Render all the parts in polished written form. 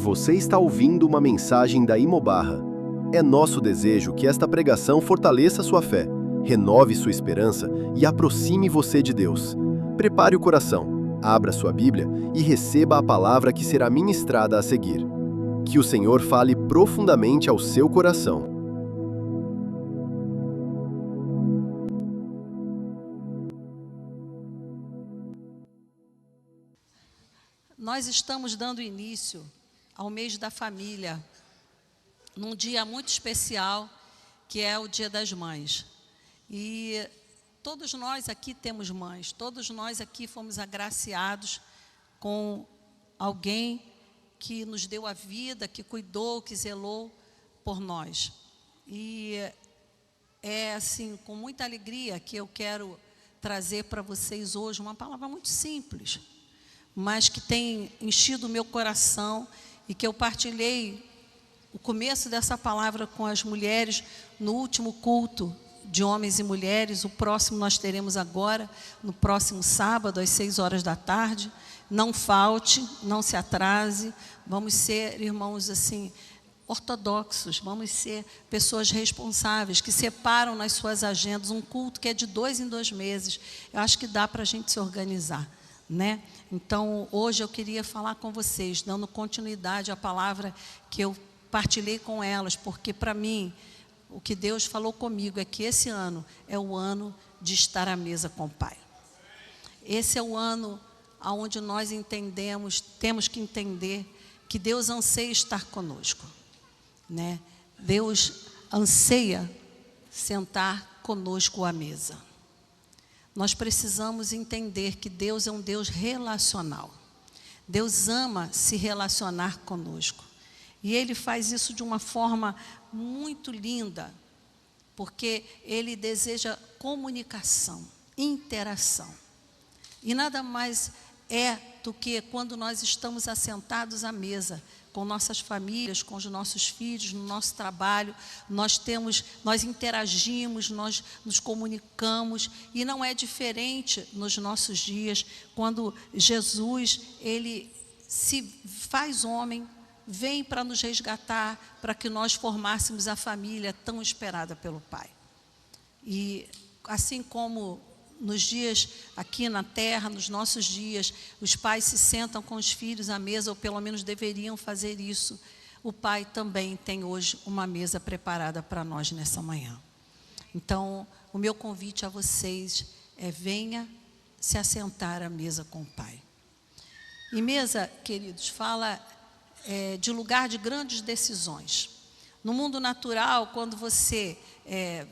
Você está ouvindo uma mensagem da Imobarra. É nosso desejo que esta pregação fortaleça sua fé, renove sua esperança e aproxime você de Deus. Prepare o coração, abra sua Bíblia e receba a palavra que será ministrada a seguir. Que o Senhor fale profundamente ao seu coração. Nós estamos dando início ao mês da família, num dia muito especial, que é o Dia das Mães. E todos nós aqui temos mães, todos nós aqui fomos agraciados com alguém que nos deu a vida, que cuidou, que zelou por nós. E é assim, com muita alegria que eu quero trazer para vocês hoje uma palavra muito simples, mas que tem enchido o meu coração e que eu partilhei o começo dessa palavra com as mulheres no último culto de homens e mulheres. O próximo nós teremos agora, no próximo sábado, às 6 horas da tarde. Não falte, não se atrase. Vamos ser, irmãos, assim, ortodoxos, vamos ser pessoas responsáveis, que separam nas suas agendas um culto que é de 2 em 2 meses. Eu acho que dá para a gente se organizar, né? Então, hoje eu queria falar com vocês, dando continuidade à palavra que eu partilhei com elas, porque para mim, o que Deus falou comigo é que esse ano é o ano de estar à mesa com o Pai. Esse é o ano onde nós entendemos, temos que entender que Deus anseia estar conosco, né? Deus anseia sentar conosco à mesa. Nós precisamos entender que Deus é um Deus relacional. Deus ama se relacionar conosco. E Ele faz isso de uma forma muito linda, porque Ele deseja comunicação, interação. E nada mais é do que quando nós estamos assentados à mesa, com nossas famílias, com os nossos filhos, no nosso trabalho, nós interagimos, nós nos comunicamos, e não é diferente nos nossos dias, quando Jesus, Ele se faz homem, vem para nos resgatar, para que nós formássemos a família tão esperada pelo Pai. E assim como nos dias aqui na terra, nos nossos dias, os pais se sentam com os filhos à mesa, ou pelo menos deveriam fazer isso, o Pai também tem hoje uma mesa preparada para nós nessa manhã. Então, o meu convite a vocês é: venha se assentar à mesa com o Pai. E mesa, queridos, fala de lugar de grandes decisões. No mundo natural, quando você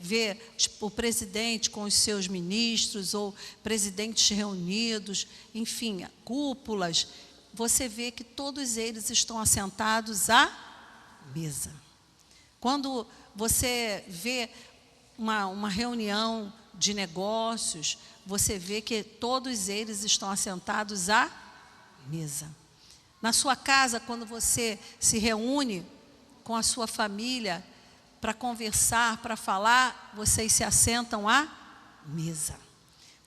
vê o presidente com os seus ministros, ou presidentes reunidos, enfim, cúpulas, você vê que todos eles estão assentados à mesa. Quando você vê uma reunião de negócios, você vê que todos eles estão assentados à mesa. Na sua casa, quando você se reúne com a sua família para conversar, para falar, vocês se assentam à mesa.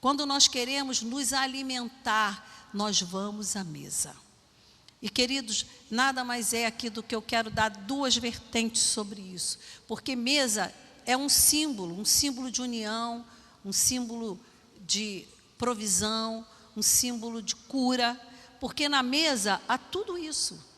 Quando nós queremos nos alimentar, nós vamos à mesa. E, queridos, nada mais é aqui do que eu quero dar 2 vertentes sobre isso. Porque mesa é um símbolo de união, um símbolo de provisão, um símbolo de cura. Porque na mesa há tudo isso.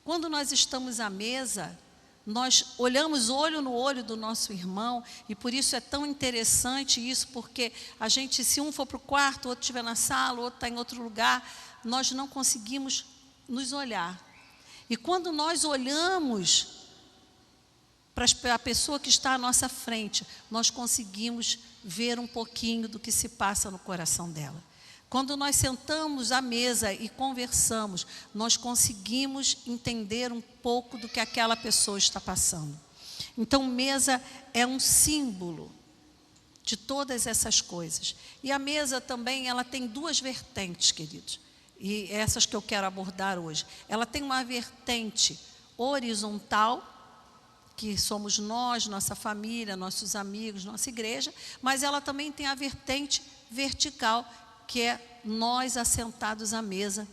Quando nós estamos à mesa, nós olhamos olho no olho do nosso irmão, e por isso é tão interessante isso, porque a gente, se um for para o quarto, o outro estiver na sala, o outro está em outro lugar, nós não conseguimos nos olhar. E quando nós olhamos para a pessoa que está à nossa frente, nós conseguimos ver um pouquinho do que se passa no coração dela. Quando nós sentamos à mesa e conversamos, nós conseguimos entender um pouco do que aquela pessoa está passando. Então, mesa é um símbolo de todas essas coisas. E a mesa também, ela tem 2 vertentes, queridos. E essas que eu quero abordar hoje. Ela tem uma vertente horizontal, que somos nós, nossa família, nossos amigos, nossa igreja, mas ela também tem a vertente vertical, que é nós assentados à mesa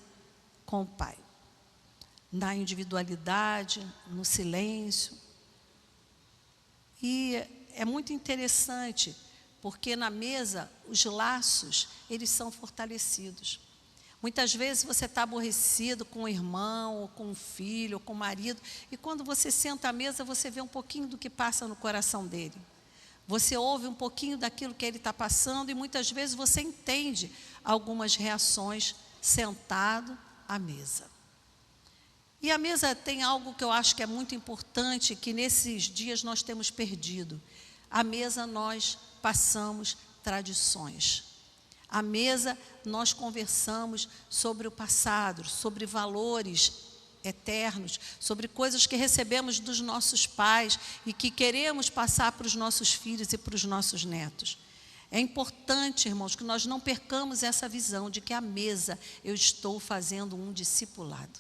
com o Pai. na individualidade, no silêncio. E é muito interessante, porque na mesa os laços, eles são fortalecidos. Muitas vezes você está aborrecido com o irmão, ou com o filho, ou com o marido, e quando você senta à mesa, você vê um pouquinho do que passa no coração dele. Você ouve um pouquinho daquilo que ele está passando, e muitas vezes você entende algumas reações sentado à mesa. E a mesa tem algo que eu acho que é muito importante, que nesses dias nós temos perdido. À mesa nós passamos tradições. À mesa nós conversamos sobre o passado, sobre valores eternos, sobre coisas que recebemos dos nossos pais e que queremos passar para os nossos filhos e para os nossos netos. É importante, irmãos, que nós não percamos essa visão de que à mesa eu estou fazendo um discipulado.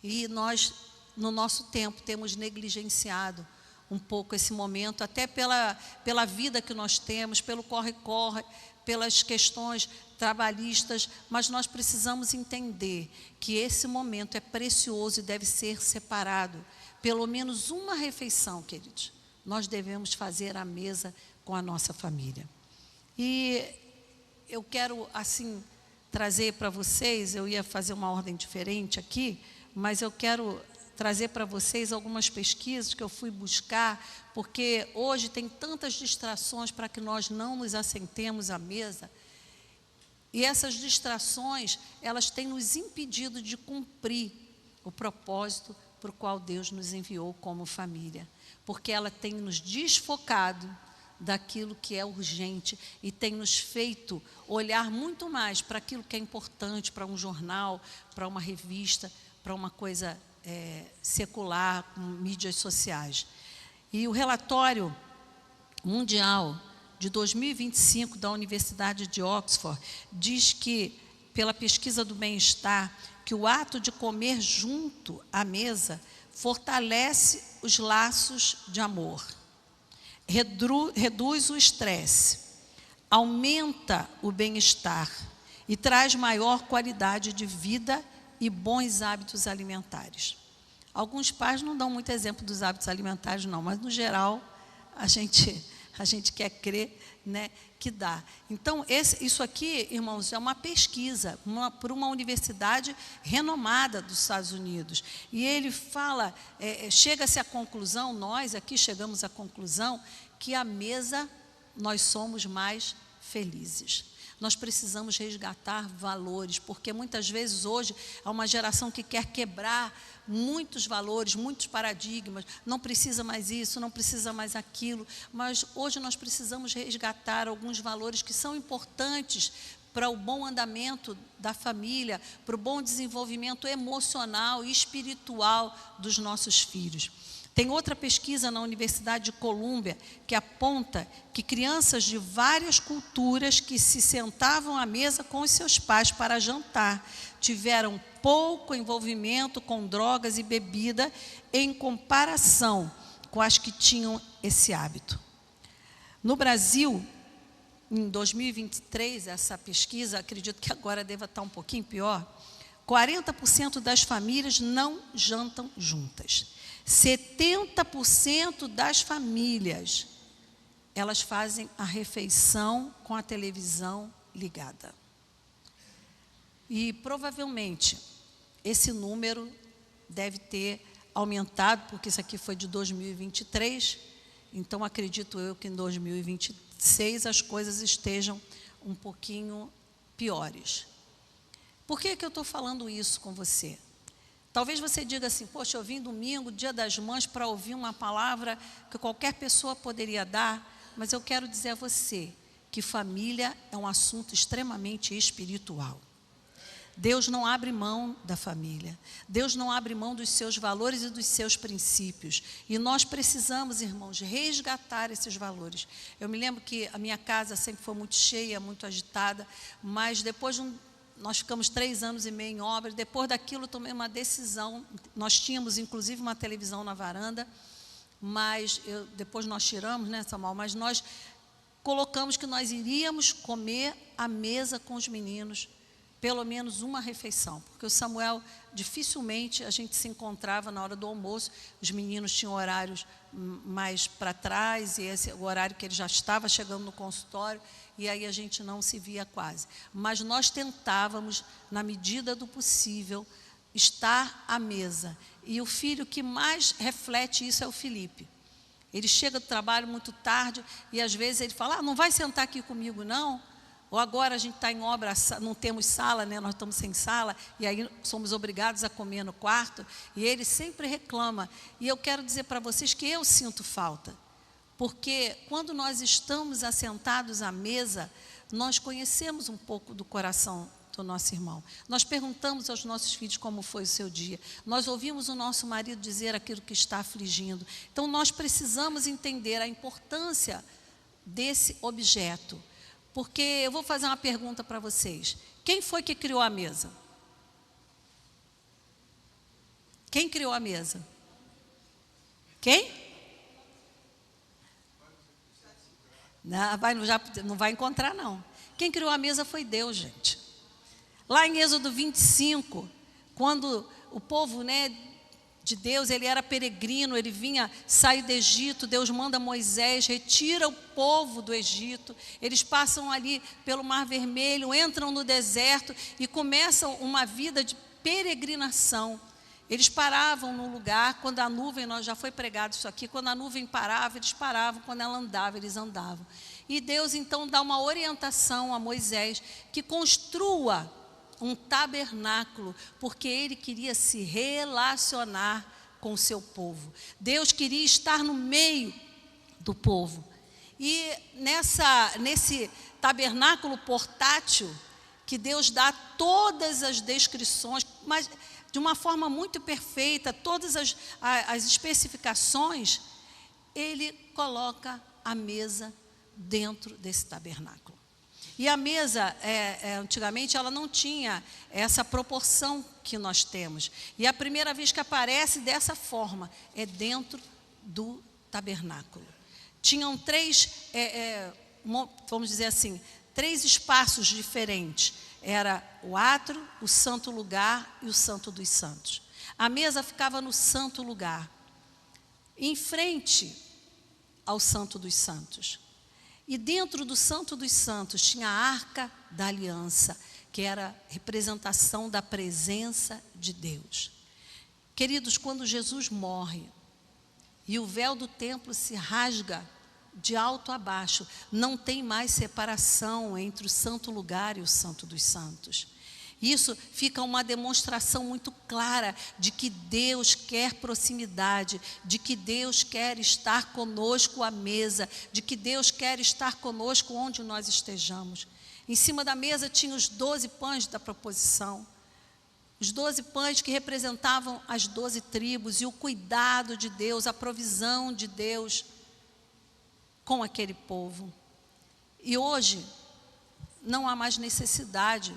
E nós, no nosso tempo, temos negligenciado um pouco esse momento, até pela vida que nós temos, pelo corre-corre, pelas questões trabalhistas, mas nós precisamos entender que esse momento é precioso e deve ser separado. Pelo menos uma refeição, queridos, nós devemos fazer à mesa com a nossa família. E eu quero, assim, trazer para vocês, eu ia fazer uma ordem diferente aqui, mas eu quero trazer para vocês algumas pesquisas que eu fui buscar, porque hoje tem tantas distrações para que nós não nos assentemos à mesa. E essas distrações, elas têm nos impedido de cumprir o propósito para o qual Deus nos enviou como família. Porque ela tem nos desfocado daquilo que é urgente e tem nos feito olhar muito mais para aquilo que é importante, para um jornal, para uma revista, para uma coisa secular, com mídias sociais. E o relatório mundial de 2025 da Universidade de Oxford diz que, pela pesquisa do bem-estar, que o ato de comer junto à mesa fortalece os laços de amor, reduz o estresse, aumenta o bem-estar e traz maior qualidade de vida e bons hábitos alimentares. Alguns pais não dão muito exemplo dos hábitos alimentares, não, mas no geral a gente quer crer, né, que dá. Então, isso aqui, irmãos, é uma pesquisa por uma universidade renomada dos Estados Unidos. E ele fala, chega-se à conclusão, nós aqui chegamos à conclusão, que à mesa nós somos mais felizes. Nós precisamos resgatar valores, porque muitas vezes hoje há uma geração que quer quebrar muitos valores, muitos paradigmas, não precisa mais isso, não precisa mais aquilo, mas hoje nós precisamos resgatar alguns valores que são importantes para o bom andamento da família, para o bom desenvolvimento emocional e espiritual dos nossos filhos. Tem outra pesquisa na Universidade de Colômbia que aponta que crianças de várias culturas que se sentavam à mesa com os seus pais para jantar tiveram pouco envolvimento com drogas e bebida em comparação com as que tinham esse hábito. No Brasil, em 2023, essa pesquisa, acredito que agora deva estar um pouquinho pior, 40% das famílias não jantam juntas. 70% das famílias, elas fazem a refeição com a televisão ligada. E provavelmente esse número deve ter aumentado, porque isso aqui foi de 2023, então acredito eu que em 2026 as coisas estejam um pouquinho piores. Por que eu estou falando isso com você? Talvez você diga assim, poxa, eu vim domingo, Dia das Mães, para ouvir uma palavra que qualquer pessoa poderia dar, mas eu quero dizer a você que família é um assunto extremamente espiritual. Deus não abre mão da família. Deus não abre mão dos seus valores e dos seus princípios. E nós precisamos, irmãos, resgatar esses valores. Eu me lembro que a minha casa sempre foi muito cheia, muito agitada, mas depois nós ficamos 3 anos e meio em obra. Depois daquilo, tomei uma decisão. Nós tínhamos, inclusive, uma televisão na varanda, mas depois nós tiramos, né, Samuel? Mas nós colocamos que nós iríamos comer à mesa com os meninos pelo menos uma refeição, porque o Samuel, dificilmente a gente se encontrava na hora do almoço, os meninos tinham horários mais para trás, e esse o horário que ele já estava chegando no consultório, e aí a gente não se via quase. Mas nós tentávamos, na medida do possível, estar à mesa. E o filho que mais reflete isso é o Felipe. Ele chega do trabalho muito tarde, e às vezes ele fala, não vai sentar aqui comigo não? Ou agora a gente está em obra, não temos sala, né? Nós estamos sem sala, e aí somos obrigados a comer no quarto, e ele sempre reclama. E eu quero dizer para vocês que eu sinto falta, porque quando nós estamos assentados à mesa, nós conhecemos um pouco do coração do nosso irmão. Nós perguntamos aos nossos filhos como foi o seu dia. Nós ouvimos o nosso marido dizer aquilo que está afligindo. Então nós precisamos entender a importância desse objeto. Porque eu vou fazer uma pergunta para vocês. Quem foi que criou a mesa? Quem criou a mesa? Quem? Não vai encontrar, não. Quem criou a mesa foi Deus, gente. Lá em Êxodo 25, quando o povo, de Deus, ele era peregrino, ele sair do Egito, Deus manda Moisés, retira o povo do Egito, eles passam ali pelo Mar Vermelho, entram no deserto e começam uma vida de peregrinação. Eles paravam no lugar, quando a nuvem, já foi pregado isso aqui, quando a nuvem parava, eles paravam, quando ela andava, eles andavam. E Deus então dá uma orientação a Moisés, que construa um tabernáculo, porque ele queria se relacionar com o seu povo. Deus queria estar no meio do povo. E nesse tabernáculo portátil, que Deus dá todas as descrições, mas de uma forma muito perfeita, todas as especificações, ele coloca a mesa dentro desse tabernáculo. E a mesa, antigamente, ela não tinha essa proporção que nós temos. E a primeira vez que aparece dessa forma é dentro do tabernáculo. Tinham vamos dizer assim, 3 espaços diferentes. Era o átrio, o santo lugar e o santo dos santos. A mesa ficava no santo lugar, em frente ao santo dos santos. E dentro do Santo dos Santos tinha a Arca da Aliança, que era a representação da presença de Deus. Queridos, quando Jesus morre e o véu do templo se rasga de alto a baixo, não tem mais separação entre o santo lugar e o Santo dos Santos. Isso fica uma demonstração muito clara de que Deus quer proximidade, de que Deus quer estar conosco à mesa, de que Deus quer estar conosco onde nós estejamos. Em cima da mesa tinha os 12 pães da proposição, os 12 pães que representavam as 12 tribos e o cuidado de Deus, a provisão de Deus com aquele povo. E hoje não há mais necessidade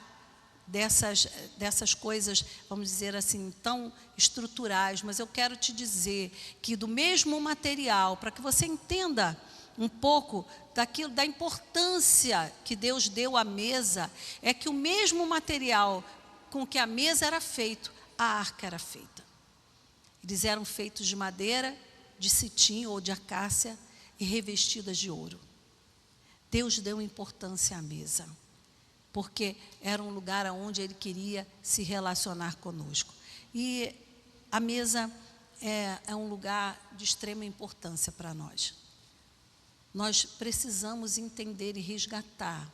dessas coisas, vamos dizer assim, tão estruturais, mas eu quero te dizer que do mesmo material, para que você entenda um pouco da importância que Deus deu à mesa, é que o mesmo material com que a mesa era feito, a arca era feita. Eles eram feitos de madeira, de cetim ou de acácia e revestidas de ouro. Deus deu importância à mesa, porque era um lugar onde Ele queria se relacionar conosco. E a mesa é um lugar de extrema importância para nós. Nós precisamos entender e resgatar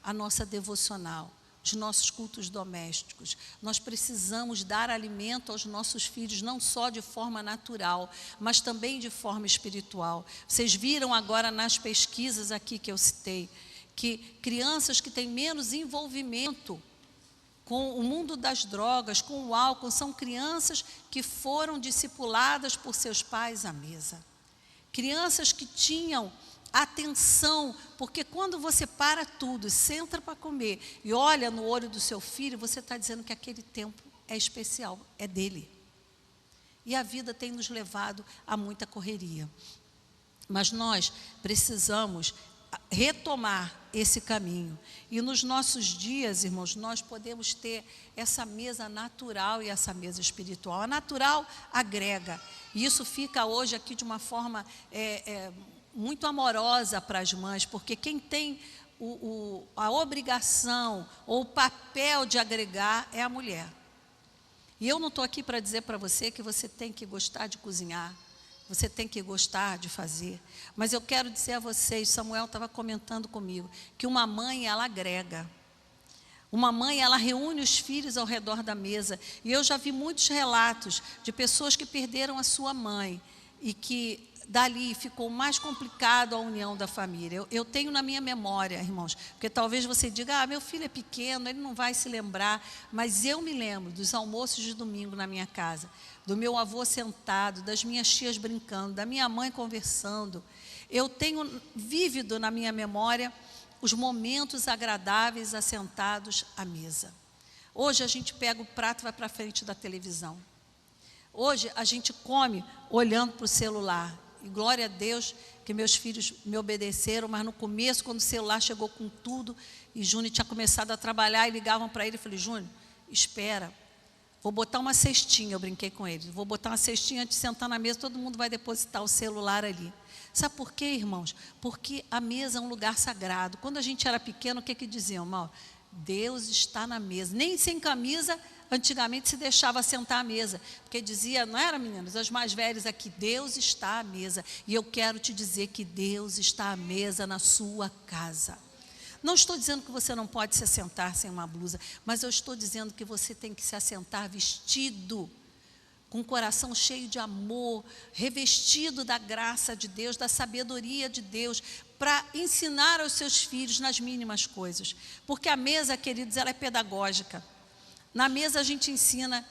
a nossa devocional, os nossos cultos domésticos. Nós precisamos dar alimento aos nossos filhos, não só de forma natural, mas também de forma espiritual. Vocês viram agora nas pesquisas aqui que eu citei, que crianças que têm menos envolvimento com o mundo das drogas, com o álcool, são crianças que foram discipuladas por seus pais à mesa. Crianças que tinham atenção, porque quando você para tudo, senta para comer e olha no olho do seu filho, você está dizendo que aquele tempo é especial, é dele. E a vida tem nos levado a muita correria. Mas nós precisamos retomar esse caminho. E nos nossos dias, irmãos, nós podemos ter essa mesa natural e essa mesa espiritual. A natural agrega, e isso fica hoje aqui de uma forma muito amorosa para as mães, porque quem tem a obrigação ou o papel de agregar é a mulher. E eu não estou aqui para dizer para você que você tem que gostar de cozinhar, você tem que gostar de fazer. Mas eu quero dizer a vocês, Samuel estava comentando comigo, que uma mãe, ela agrega. Uma mãe, ela reúne os filhos ao redor da mesa. E eu já vi muitos relatos de pessoas que perderam a sua mãe e que dali ficou mais complicado a união da família. Eu tenho na minha memória, irmãos, porque talvez você diga, meu filho é pequeno, ele não vai se lembrar, mas eu me lembro dos almoços de domingo na minha casa, do meu avô sentado, das minhas tias brincando, da minha mãe conversando. Eu tenho vívido na minha memória os momentos agradáveis assentados à mesa. Hoje a gente pega o prato e vai para frente da televisão. Hoje a gente come olhando para o celular. E glória a Deus que meus filhos me obedeceram, mas no começo, quando o celular chegou com tudo, e Júnior tinha começado a trabalhar, e ligavam para ele, eu falei, Júnior, espera, vou botar uma cestinha, eu brinquei com ele, vou botar uma cestinha antes de sentar na mesa, todo mundo vai depositar o celular ali. Sabe por quê, irmãos? Porque a mesa é um lugar sagrado. Quando a gente era pequeno, o que diziam, Mauro? Deus está na mesa. Nem sem camisa, antigamente se deixava sentar à mesa, porque dizia, não era, meninas, as mais velhas aqui, Deus está à mesa. E eu quero te dizer que Deus está à mesa na sua casa. Não estou dizendo que você não pode se assentar sem uma blusa, mas eu estou dizendo que você tem que se assentar vestido, com o coração cheio de amor, revestido da graça de Deus, da sabedoria de Deus, para ensinar aos seus filhos nas mínimas coisas. Porque a mesa, queridos, ela é pedagógica. Na mesa a gente ensina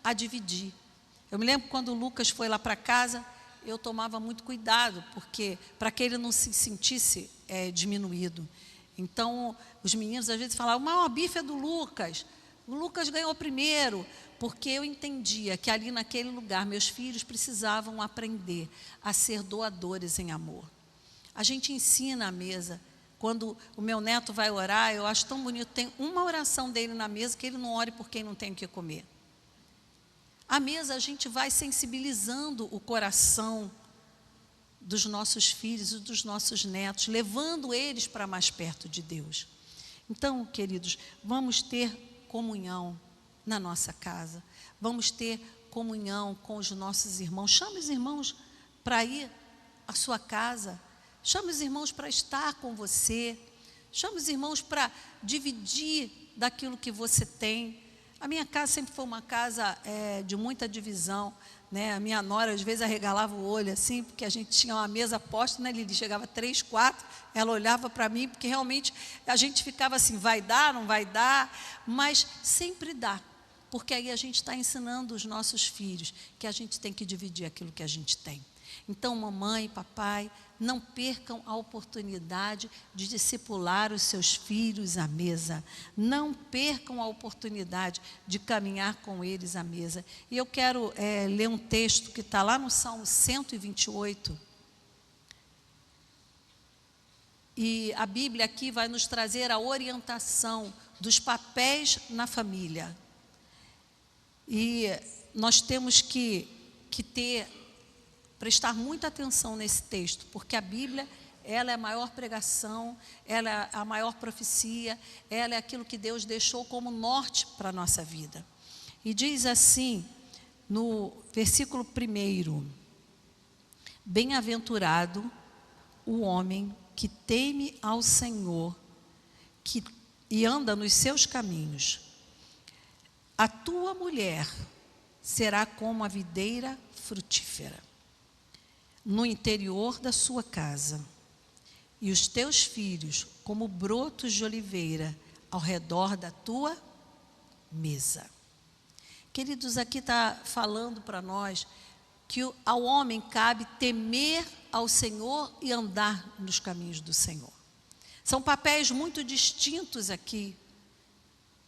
a dividir. Eu me lembro quando o Lucas foi lá para casa, eu tomava muito cuidado, porque para que ele não se sentisse diminuído. Então, os meninos às vezes falavam, o bife é do Lucas, o Lucas ganhou primeiro, porque eu entendia que ali naquele lugar meus filhos precisavam aprender a ser doadores em amor. A gente ensina a mesa. Quando o meu neto vai orar, eu acho tão bonito, tem uma oração dele na mesa que ele não ore por quem não tem o que comer. À mesa a gente vai sensibilizando o coração dos nossos filhos e dos nossos netos, levando eles para mais perto de Deus. Então, queridos, vamos ter comunhão na nossa casa, vamos ter comunhão com os nossos irmãos. Chame os irmãos para ir à sua casa, chame os irmãos para estar com você, chame os irmãos para dividir daquilo que você tem. A minha casa sempre foi uma casa de muita divisão, né? A minha nora às vezes arregalava o olho assim, porque a gente tinha uma mesa posta, né, Lili? Chegava 3, 4, ela olhava para mim, porque realmente a gente ficava assim, vai dar, não vai dar, mas sempre dá, porque aí a gente está ensinando os nossos filhos que a gente tem que dividir aquilo que a gente tem. Então, mamãe, papai, não percam a oportunidade de discipular os seus filhos à mesa. Não percam a oportunidade de caminhar com eles à mesa. E eu quero ler um texto que está lá no Salmo 128. E a Bíblia aqui vai nos trazer a orientação dos papéis na família. E nós temos que prestar muita atenção nesse texto, porque a Bíblia, ela é a maior pregação, ela é a maior profecia, ela é aquilo que Deus deixou como norte para a nossa vida. E diz assim, no versículo 1, bem-aventurado o homem que teme ao Senhor e anda nos seus caminhos. A tua mulher será como a videira frutífera no interior da sua casa, e os teus filhos como brotos de oliveira ao redor da tua mesa. Queridos, aqui está falando para nós que ao homem cabe temer ao Senhor e andar nos caminhos do Senhor. São papéis muito distintos aqui.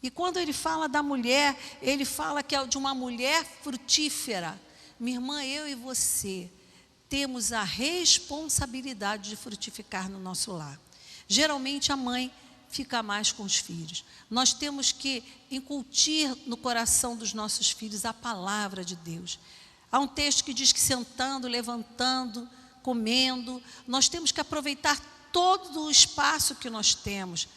E quando ele fala da mulher, ele fala que é de uma mulher frutífera. Minha irmã, eu e você temos a responsabilidade de frutificar no nosso lar. Geralmente a mãe fica mais com os filhos. Nós temos que incutir no coração dos nossos filhos a palavra de Deus. Há um texto que diz que sentando, levantando, comendo, nós temos que aproveitar todo o espaço que nós temos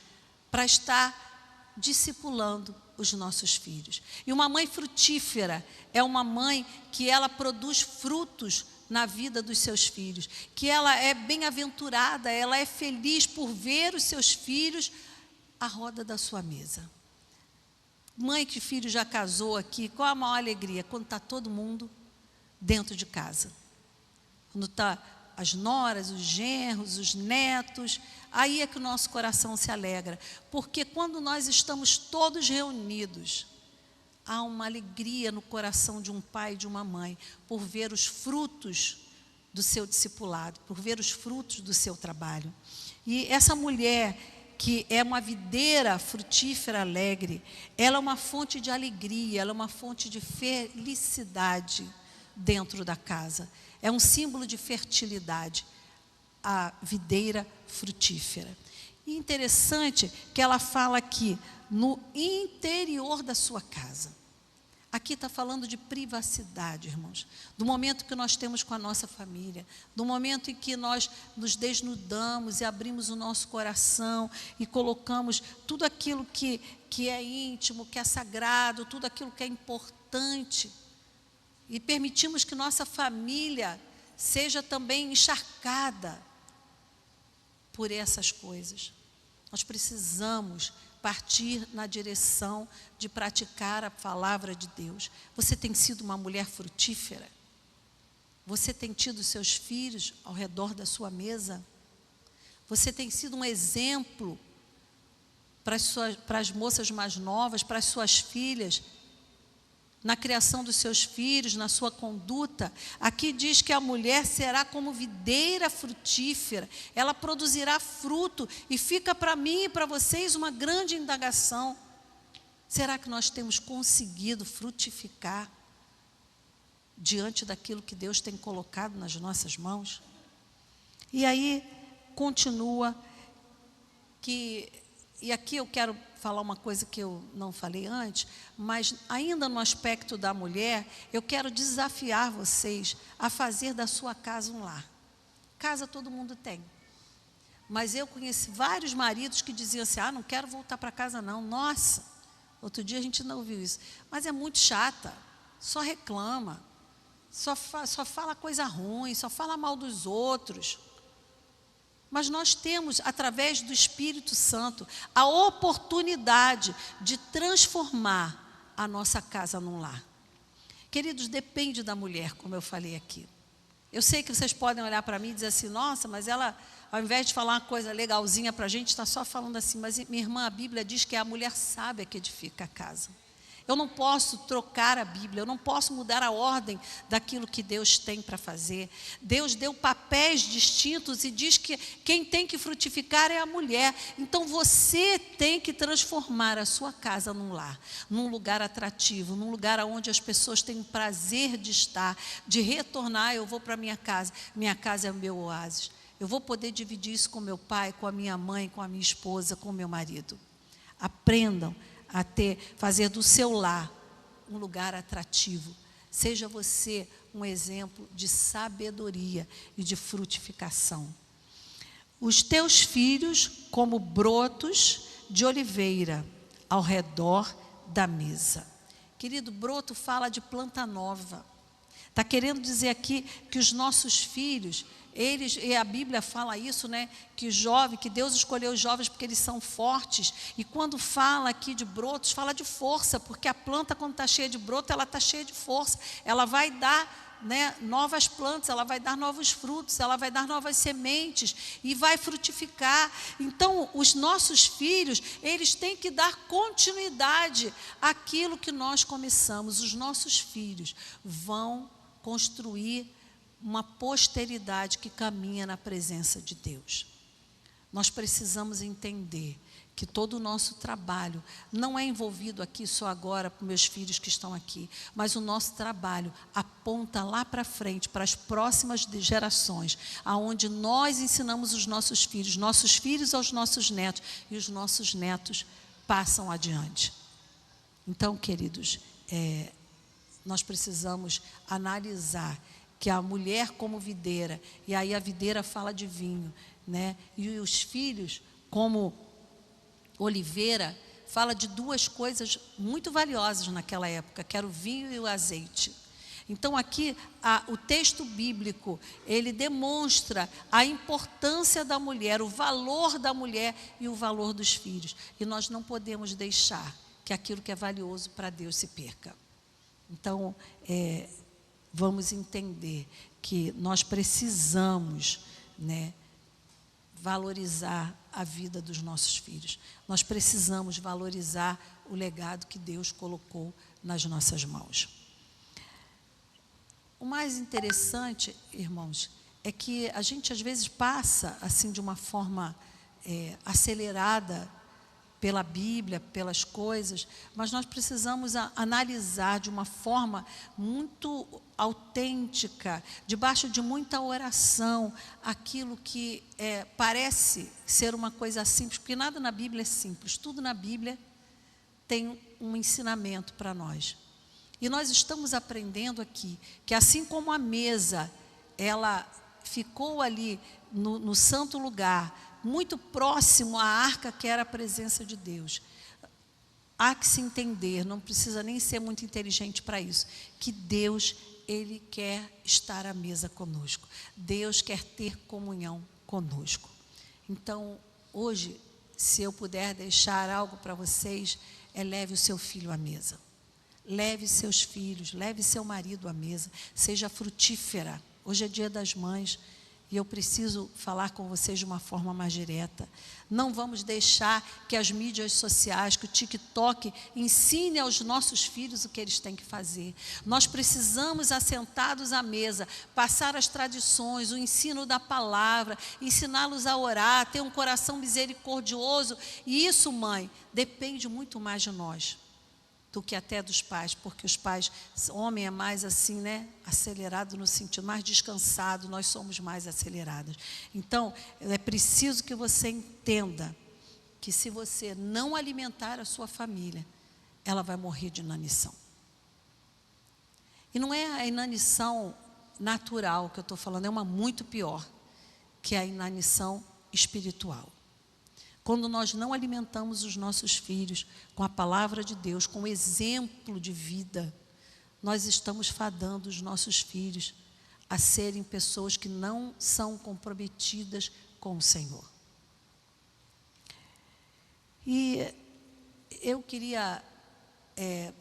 para estar discipulando os nossos filhos. E uma mãe frutífera é uma mãe que ela produz frutos na vida dos seus filhos, que ela é bem-aventurada, ela é feliz por ver os seus filhos à roda da sua mesa. Mãe que filho já casou aqui, qual a maior alegria? Quando está todo mundo dentro de casa. Quando está as noras, os genros, os netos, aí é que o nosso coração se alegra. Porque quando nós estamos todos reunidos, há uma alegria no coração de um pai e de uma mãe, por ver os frutos do seu discipulado, por ver os frutos do seu trabalho. E essa mulher, que é uma videira frutífera alegre, ela é uma fonte de alegria, ela é uma fonte de felicidade dentro da casa. É um símbolo de fertilidade, a videira frutífera. E interessante que ela fala aqui, no interior da sua casa. Aqui está falando de privacidade, irmãos. Do momento que nós temos com a nossa família, do momento em que nós nos desnudamos e abrimos o nosso coração e colocamos tudo aquilo que é íntimo, que é sagrado, tudo aquilo que é importante, e permitimos que nossa família seja também encharcada por essas coisas. Nós precisamos partir na direção de praticar a palavra de Deus. Você tem sido uma mulher frutífera? Você tem tido seus filhos ao redor da sua mesa? Você tem sido um exemplo para as moças mais novas, para as suas filhas, na criação dos seus filhos, na sua conduta? Aqui diz que a mulher será como videira frutífera, ela produzirá fruto, e fica para mim e para vocês uma grande indagação: será que nós temos conseguido frutificar diante daquilo que Deus tem colocado nas nossas mãos? E aí continua e aqui eu quero falar uma coisa que eu não falei antes, mas ainda no aspecto da mulher, eu quero desafiar vocês a fazer da sua casa um lar. Casa todo mundo tem, mas eu conheci vários maridos que diziam assim: não quero voltar para casa não. Nossa, outro dia a gente não ouviu isso, mas é muito chata, só reclama, só fala coisa ruim, só fala mal dos outros. Mas nós temos, através do Espírito Santo, a oportunidade de transformar a nossa casa num lar. Queridos, depende da mulher, como eu falei aqui. Eu sei que vocês podem olhar para mim e dizer assim: nossa, mas ela, ao invés de falar uma coisa legalzinha para a gente, está só falando assim. Mas minha irmã, a Bíblia diz que é a mulher sábia que edifica a casa. Eu não posso trocar a Bíblia, eu não posso mudar a ordem daquilo que Deus tem para fazer. Deus deu papéis distintos e diz que quem tem que frutificar é a mulher. Então você tem que transformar a sua casa num lar, num lugar atrativo, num lugar onde as pessoas têm o prazer de estar, de retornar. Eu vou para minha casa é o meu oásis. Eu vou poder dividir isso com meu pai, com a minha mãe, com a minha esposa, com o meu marido. Aprendam a fazer do seu lar um lugar atrativo. Seja você um exemplo de sabedoria e de frutificação. Os teus filhos como brotos de oliveira ao redor da mesa. Querido, broto fala de planta nova. Está querendo dizer aqui que os nossos filhos, e a Bíblia fala isso, né? Que Deus escolheu os jovens porque eles são fortes. E quando fala aqui de brotos, fala de força, porque a planta, quando está cheia de broto, ela está cheia de força. Ela vai dar, né, novas plantas, ela vai dar novos frutos, ela vai dar novas sementes e vai frutificar. Então, os nossos filhos, eles têm que dar continuidade àquilo que nós começamos. Os nossos filhos vão construir uma posteridade que caminha na presença de Deus. Nós precisamos entender que todo o nosso trabalho não é envolvido aqui só agora para meus filhos que estão aqui, mas o nosso trabalho aponta lá para frente, para as próximas gerações, aonde nós ensinamos os nossos filhos aos nossos netos, e os nossos netos passam adiante. Então, queridos, nós precisamos analisar que a mulher como videira, e aí a videira fala de vinho, né? E os filhos como oliveira, fala de duas coisas muito valiosas naquela época, que era o vinho e o azeite. Então aqui, o texto bíblico, ele demonstra a importância da mulher, o valor da mulher e o valor dos filhos. E nós não podemos deixar que aquilo que é valioso para Deus se perca. Então, vamos entender que nós precisamos, né, valorizar a vida dos nossos filhos. Nós precisamos valorizar o legado que Deus colocou nas nossas mãos. O mais interessante, irmãos, é que a gente às vezes passa assim de uma forma acelerada pela Bíblia, pelas coisas, mas nós precisamos analisar de uma forma muito autêntica, debaixo de muita oração, aquilo que parece ser uma coisa simples, porque nada na Bíblia é simples, tudo na Bíblia tem um ensinamento para nós. E nós estamos aprendendo aqui, que assim como a mesa, ela ficou ali no santo lugar, muito próximo à arca que era a presença de Deus. Há que se entender, não precisa nem ser muito inteligente para isso, que Deus, Ele quer estar à mesa conosco. Deus quer ter comunhão conosco. Então, hoje, se eu puder deixar algo para vocês, leve o seu filho à mesa. Leve seus filhos, leve seu marido à mesa, seja frutífera. Hoje é dia das mães. E eu preciso falar com vocês de uma forma mais direta. Não vamos deixar que as mídias sociais, que o TikTok ensine aos nossos filhos o que eles têm que fazer. Nós precisamos, assentados à mesa, passar as tradições, o ensino da palavra, ensiná-los a orar, ter um coração misericordioso. E isso, mãe, depende muito mais de nós do que até dos pais, porque os pais, homem é mais assim, né, acelerado no sentido, mais descansado, nós somos mais acelerados. Então, é preciso que você entenda que se você não alimentar a sua família, ela vai morrer de inanição. E não é a inanição natural que eu estou falando, é uma muito pior, que é a inanição espiritual. Quando nós não alimentamos os nossos filhos com a palavra de Deus, com o exemplo de vida, nós estamos fadando os nossos filhos a serem pessoas que não são comprometidas com o Senhor. E eu queria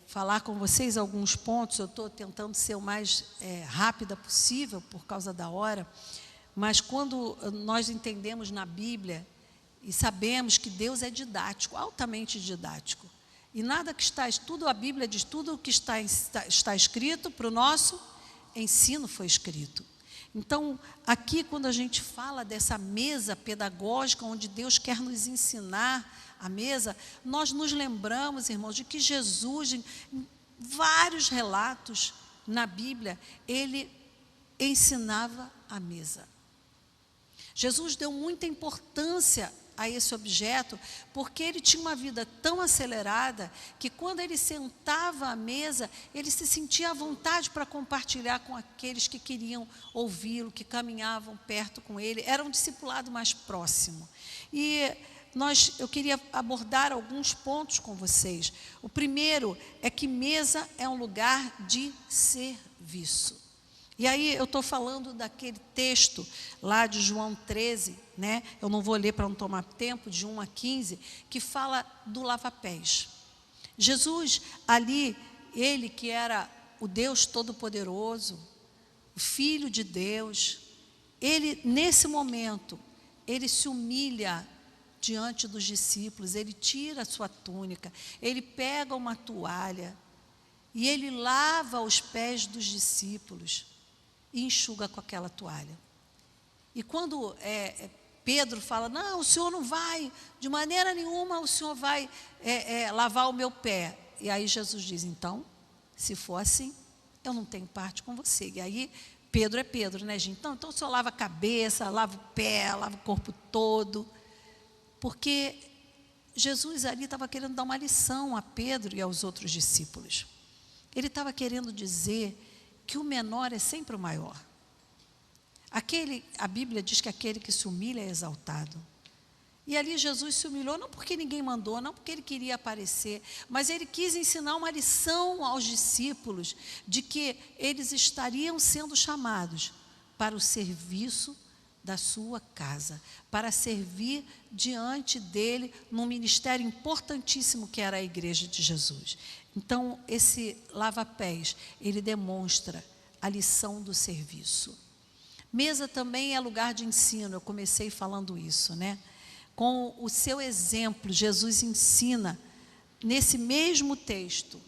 falar com vocês alguns pontos, eu estou tentando ser o mais rápida possível por causa da hora, mas quando nós entendemos na Bíblia, e sabemos que Deus é didático, altamente didático. E nada que está, tudo a Bíblia diz, tudo o que está escrito para o nosso ensino foi escrito. Então, aqui quando a gente fala dessa mesa pedagógica, onde Deus quer nos ensinar a mesa, nós nos lembramos, irmãos, de que Jesus, em vários relatos na Bíblia, Ele ensinava a mesa. Jesus deu muita importância a esse objeto, porque ele tinha uma vida tão acelerada, que quando ele sentava à mesa, ele se sentia à vontade para compartilhar com aqueles que queriam ouvi-lo, que caminhavam perto com ele, era um discipulado mais próximo. E eu queria abordar alguns pontos com vocês. O primeiro é que mesa é um lugar de serviço. E aí eu estou falando daquele texto lá de João 13, né? Eu não vou ler para não tomar tempo, de 1 a 15, que fala do lava-pés. Jesus ali, ele que era o Deus Todo-Poderoso, o Filho de Deus, ele nesse momento, ele se humilha diante dos discípulos, ele tira a sua túnica, ele pega uma toalha e ele lava os pés dos discípulos e enxuga com aquela toalha. E quando Pedro fala, não, o senhor não vai, de maneira nenhuma o senhor vai lavar o meu pé. E aí Jesus diz, então, se for assim, eu não tenho parte com você. E aí Pedro é Pedro, né, gente? Então o senhor lava a cabeça, lava o pé, lava o corpo todo. Porque Jesus ali estava querendo dar uma lição a Pedro e aos outros discípulos. Ele estava querendo dizer que o menor é sempre o maior. A Bíblia diz que aquele que se humilha é exaltado. E ali Jesus se humilhou, não porque ninguém mandou, não porque ele queria aparecer, mas ele quis ensinar uma lição aos discípulos de que eles estariam sendo chamados para o serviço da sua casa, para servir diante dele num ministério importantíssimo que era a igreja de Jesus. Então, esse lava-pés, ele demonstra a lição do serviço. Mesa também é lugar de ensino, eu comecei falando isso, né? Com o seu exemplo, Jesus ensina nesse mesmo texto,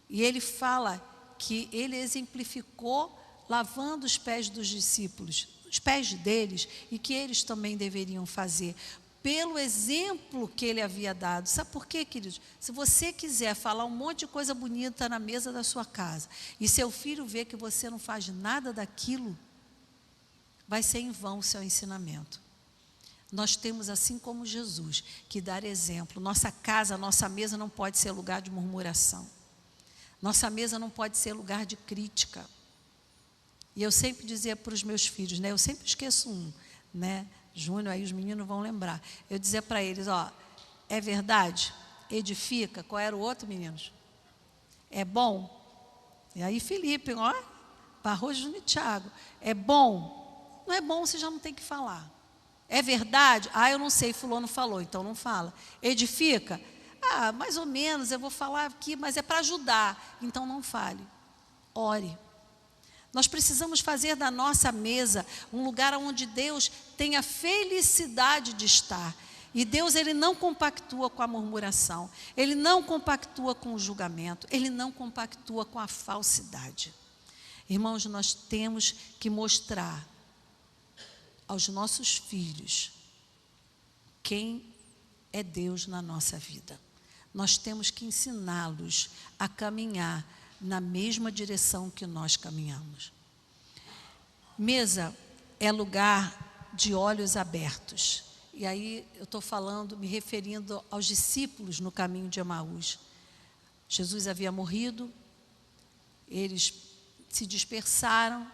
e ele fala que ele exemplificou lavando os pés dos discípulos, os pés deles, e que eles também deveriam fazer, pelo exemplo que ele havia dado. Sabe por quê, queridos? Se você quiser falar um monte de coisa bonita na mesa da sua casa, e seu filho vê que você não faz nada daquilo, vai ser em vão o seu ensinamento. Nós temos, assim como Jesus, que dar exemplo. Nossa casa, nossa mesa não pode ser lugar de murmuração. Nossa mesa não pode ser lugar de crítica. E eu sempre dizia para os meus filhos, né? Eu sempre esqueço um, né? Júnior, aí os meninos vão lembrar. Eu dizia para eles, ó, é verdade? Edifica. Qual era o outro, meninos? É bom? E aí Felipe, ó, Barroso, Júnior e Thiago. É bom? Não é bom, você já não tem que falar. É verdade? Ah, eu não sei, fulano falou, então não fala. Edifica? Ah, mais ou menos, eu vou falar aqui, mas é para ajudar, então não fale. Ore. Nós precisamos fazer da nossa mesa um lugar onde Deus tenha felicidade de estar. E Deus, Ele não compactua com a murmuração, Ele não compactua com o julgamento, Ele não compactua com a falsidade. Irmãos, nós temos que mostrar aos nossos filhos quem é Deus na nossa vida. Nós temos que ensiná-los a caminhar na mesma direção que nós caminhamos. Mesa é lugar de olhos abertos. E aí eu estou falando, me referindo aos discípulos no caminho de Emaús. Jesus havia morrido, eles se dispersaram,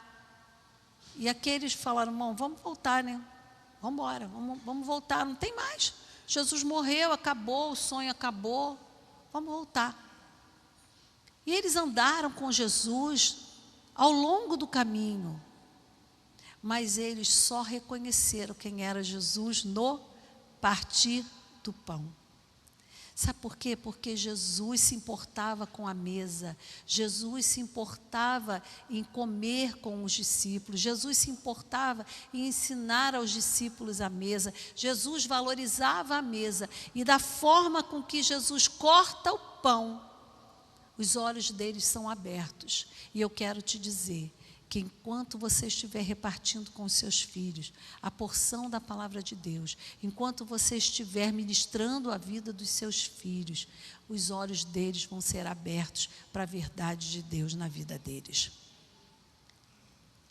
e aqueles falaram, irmão, vamos voltar, né? Vamos embora, vamos voltar, não tem mais. Jesus morreu, acabou, o sonho acabou, vamos voltar. E eles andaram com Jesus ao longo do caminho, mas eles só reconheceram quem era Jesus no partir do pão. Sabe por quê? Porque Jesus se importava com a mesa, Jesus se importava em comer com os discípulos, Jesus se importava em ensinar aos discípulos a mesa, Jesus valorizava a mesa, e da forma com que Jesus corta o pão, os olhos deles são abertos. E eu quero te dizer que enquanto você estiver repartindo com os seus filhos a porção da palavra de Deus, enquanto você estiver ministrando a vida dos seus filhos, os olhos deles vão ser abertos para a verdade de Deus na vida deles.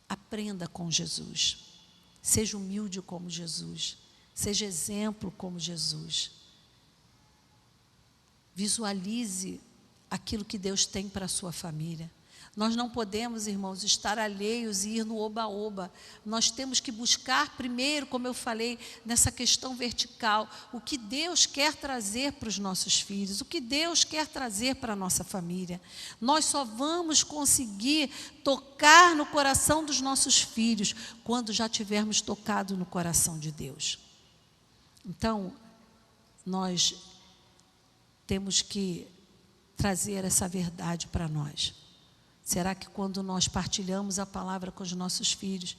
Aprenda com Jesus, seja humilde como Jesus, seja exemplo como Jesus. Visualize aquilo que Deus tem para a sua família. Nós não podemos, irmãos, estar alheios e ir no oba-oba. Nós temos que buscar primeiro, como eu falei, nessa questão vertical, o que Deus quer trazer para os nossos filhos, o que Deus quer trazer para a nossa família. Nós só vamos conseguir tocar no coração dos nossos filhos quando já tivermos tocado no coração de Deus. Então, nós temos que trazer essa verdade para nós. Será que quando nós partilhamos a palavra com os nossos filhos,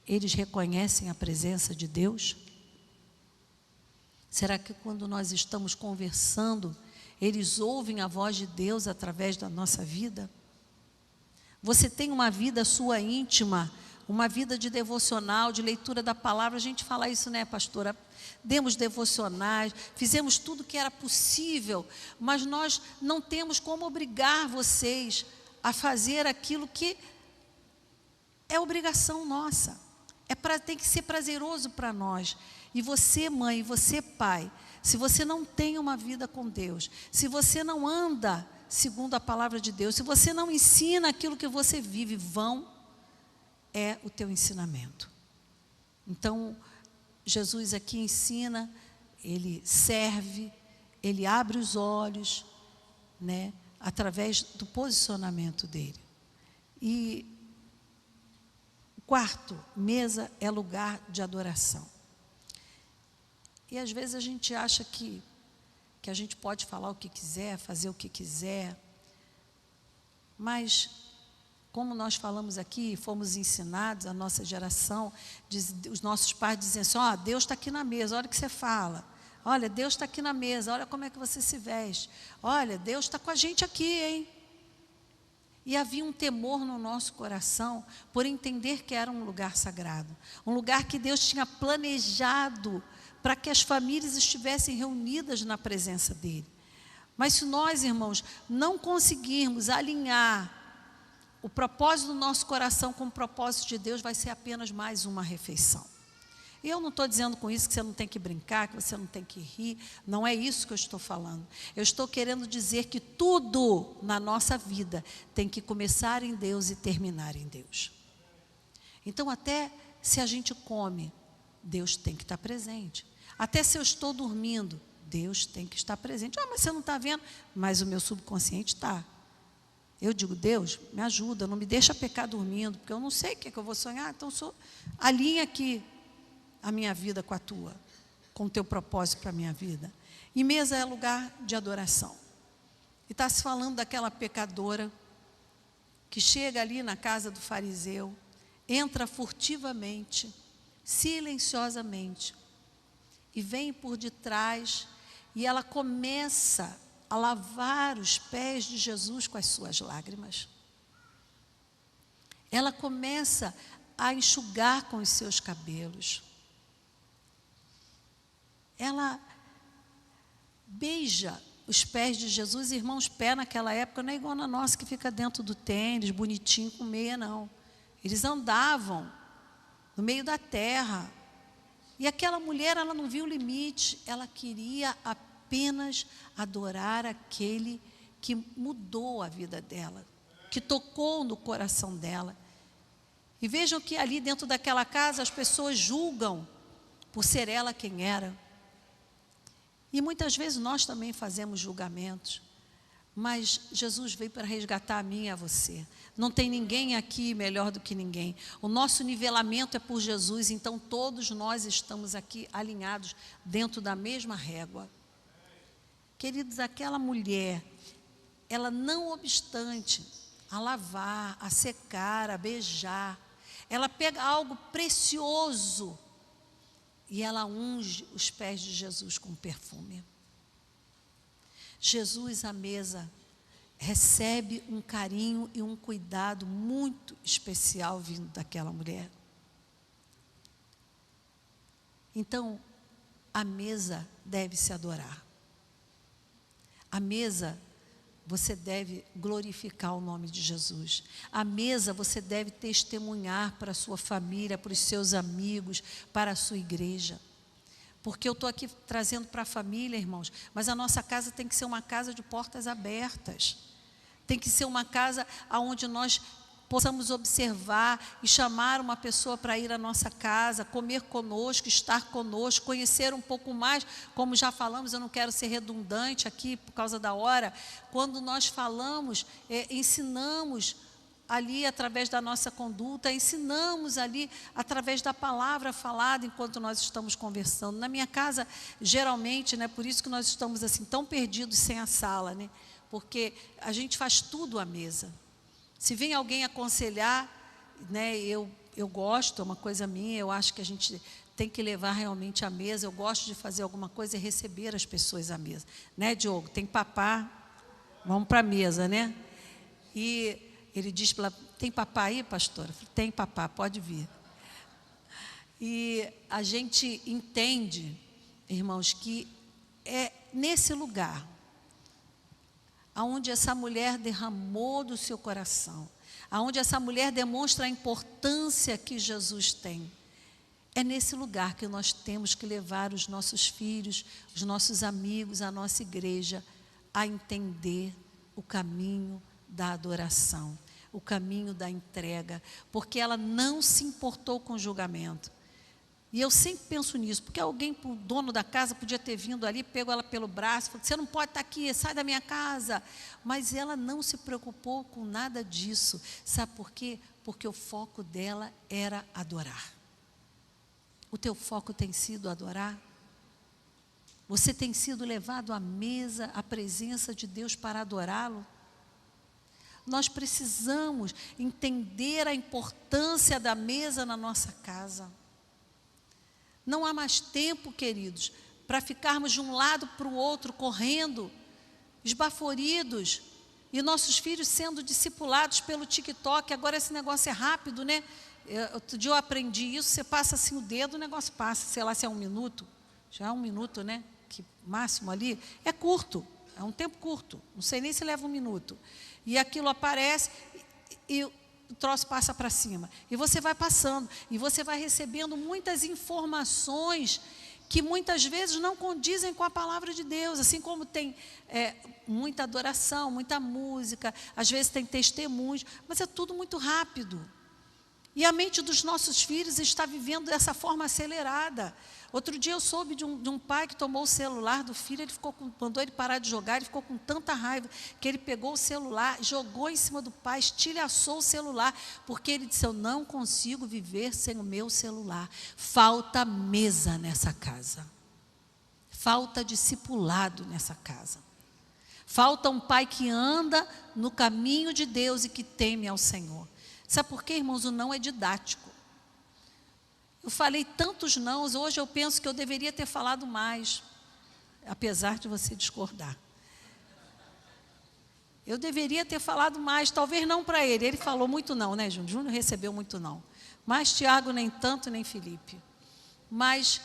eles reconhecem a presença de Deus? Será que quando nós estamos conversando, eles ouvem a voz de Deus através da nossa vida? Você tem uma vida sua íntima uma vida de devocional, de leitura da palavra. A gente fala isso, né, pastora? Demos devocionais, fizemos tudo que era possível, mas nós não temos como obrigar vocês a fazer aquilo que é obrigação nossa. Tem que ser prazeroso para nós. E você, mãe, e você, pai, se você não tem uma vida com Deus, se você não anda segundo a palavra de Deus, se você não ensina aquilo que você vive, vão é o teu ensinamento. Então, Jesus aqui ensina, Ele serve, Ele abre os olhos, né, através do posicionamento dele. E o quarto, mesa é lugar de adoração. E às vezes a gente acha que a gente pode falar o que quiser, fazer o que quiser, mas como nós falamos aqui, fomos ensinados, a nossa geração, os nossos pais dizem assim, ó, Deus está aqui na mesa, olha o que você fala. Olha, Deus está aqui na mesa, olha como é que você se veste. Olha, Deus está com a gente aqui, hein? E havia um temor no nosso coração, por entender que era um lugar sagrado. Um lugar que Deus tinha planejado para que as famílias estivessem reunidas na presença dEle. Mas se nós, irmãos, não conseguirmos alinhar o propósito do nosso coração com o propósito de Deus, vai ser apenas mais uma refeição. E eu não estou dizendo com isso que você não tem que brincar, que você não tem que rir, não é isso que eu estou falando. Eu estou querendo dizer que tudo na nossa vida tem que começar em Deus e terminar em Deus. Então, até se a gente come, Deus tem que estar presente. Até se eu estou dormindo, Deus tem que estar presente. Ah, mas você não está vendo? Mas o meu subconsciente está. Eu digo, Deus, me ajuda, não me deixa pecar dormindo, porque eu não sei o que é que eu vou sonhar, então alinha aqui a minha vida com a tua, com o teu propósito para a minha vida. E mesa é lugar de adoração. E está se falando daquela pecadora que chega ali na casa do fariseu, entra furtivamente, silenciosamente, e vem por detrás, e ela começa a lavar os pés de Jesus com as suas lágrimas. Ela começa a enxugar com os seus cabelos. Ela beija os pés de Jesus. Irmãos, pé naquela época não é igual na nossa, que fica dentro do tênis, bonitinho, com meia, não. Eles andavam no meio da terra. E aquela mulher, ela não viu limite, ela queria apenas adorar aquele que mudou a vida dela, que tocou no coração dela. E vejam que ali dentro daquela casa as pessoas julgam por ser ela quem era. E muitas vezes nós também fazemos julgamentos, mas Jesus veio para resgatar a mim e a você. Não tem ninguém aqui melhor do que ninguém. O nosso nivelamento é por Jesus, então todos nós estamos aqui alinhados dentro da mesma régua. Queridos, aquela mulher, ela não obstante a lavar, a secar, a beijar, ela pega algo precioso e ela unge os pés de Jesus com perfume. Jesus à mesa recebe um carinho e um cuidado muito especial vindo daquela mulher. Então, a mesa deve se adorar. A mesa, você deve glorificar o nome de Jesus. A mesa, você deve testemunhar para a sua família, para os seus amigos, para a sua igreja. Porque eu estou aqui trazendo para a família, irmãos, mas a nossa casa tem que ser uma casa de portas abertas. Tem que ser uma casa onde nós possamos observar e chamar uma pessoa para ir à nossa casa, comer conosco, estar conosco, conhecer um pouco mais. Como já falamos, eu não quero ser redundante aqui por causa da hora. Quando nós falamos, ensinamos ali através da nossa conduta, ensinamos ali através da palavra falada enquanto nós estamos conversando. Na minha casa, geralmente, né, por isso que nós estamos assim tão perdidos sem a sala, né? Porque a gente faz tudo à mesa. Se vem alguém aconselhar, né, eu gosto, é uma coisa minha, eu acho que a gente tem que levar realmente à mesa. Eu gosto de fazer alguma coisa e receber as pessoas à mesa. Né, Diogo? Tem papá, vamos para a mesa, né? E Ele diz para ela, tem papá aí, pastora? Eu falei, tem papá, pode vir. E a gente entende, irmãos, que é nesse lugar, aonde essa mulher derramou do seu coração, aonde essa mulher demonstra a importância que Jesus tem. É nesse lugar que nós temos que levar os nossos filhos, os nossos amigos, a nossa igreja, a entender o caminho da adoração, o caminho da entrega, porque ela não se importou com o julgamento. E eu sempre penso nisso, porque alguém, o dono da casa, podia ter vindo ali, pegou ela pelo braço, falou, você não pode estar aqui, sai da minha casa. Mas ela não se preocupou com nada disso. Sabe por quê? Porque o foco dela era adorar. O teu foco tem sido adorar? Você tem sido levado à mesa, à presença de Deus para adorá-lo? Nós precisamos entender a importância da mesa na nossa casa. Não há mais tempo, queridos, para ficarmos de um lado para o outro, correndo, esbaforidos, e nossos filhos sendo discipulados pelo TikTok. Agora esse negócio é rápido, né? Outro dia eu aprendi isso, você passa assim o dedo, o negócio passa, sei lá se é 1 minuto, já é 1 minuto, né? Que máximo ali, é curto, é um tempo curto, não sei nem se leva 1 minuto. E aquilo aparece e o troço passa para cima. E você vai passando, e você vai recebendo muitas informações que muitas vezes não condizem com a palavra de Deus, assim como tem muita adoração, muita música, às vezes tem testemunhos, mas é tudo muito rápido. E a mente dos nossos filhos está vivendo dessa forma acelerada. Outro dia eu soube de um pai que tomou o celular do filho, ele mandou ele parar de jogar, ele ficou com tanta raiva, que ele pegou o celular, jogou em cima do pai, estilhaçou o celular, porque ele disse, eu não consigo viver sem o meu celular. Falta mesa nessa casa. Falta discipulado nessa casa. Falta um pai que anda no caminho de Deus e que teme ao Senhor. Sabe por quê, irmãos? O não é didático. Eu falei tantos nãos, hoje eu penso que eu deveria ter falado mais, apesar de você discordar. Eu deveria ter falado mais, talvez não para ele. Ele falou muito não, né, Júnior? Júnior recebeu muito não. Mas Tiago nem tanto, nem Felipe. Mas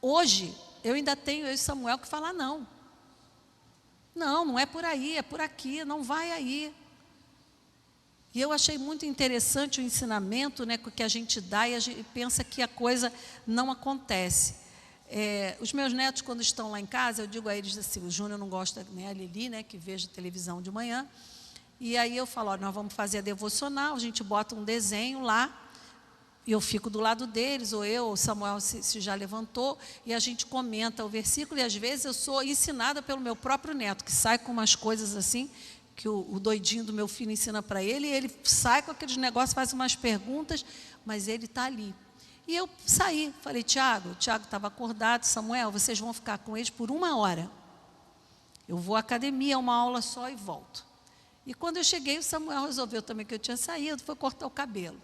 hoje eu ainda tenho eu e Samuel que falar não. Não, não é por aí, é por aqui, não vai aí. E eu achei muito interessante o ensinamento, né, que a gente dá e a gente pensa que a coisa não acontece. Os meus netos, quando estão lá em casa, eu digo a eles assim, o Júnior não gosta, né, a Lili, né, que veja televisão de manhã, e aí eu falo, ó, nós vamos fazer a devocional, a gente bota um desenho lá, e eu fico do lado deles, ou eu, ou Samuel se já levantou, e a gente comenta o versículo, e às vezes eu sou ensinada pelo meu próprio neto, que sai com umas coisas assim, que o doidinho do meu filho ensina para ele, e ele sai com aqueles negócios, faz umas perguntas, mas ele está ali. E eu saí, falei, Tiago estava acordado, Samuel, vocês vão ficar com eles por 1 hora. Eu vou à academia, 1 aula só e volto. E quando eu cheguei, o Samuel resolveu também que eu tinha saído, foi cortar o cabelo.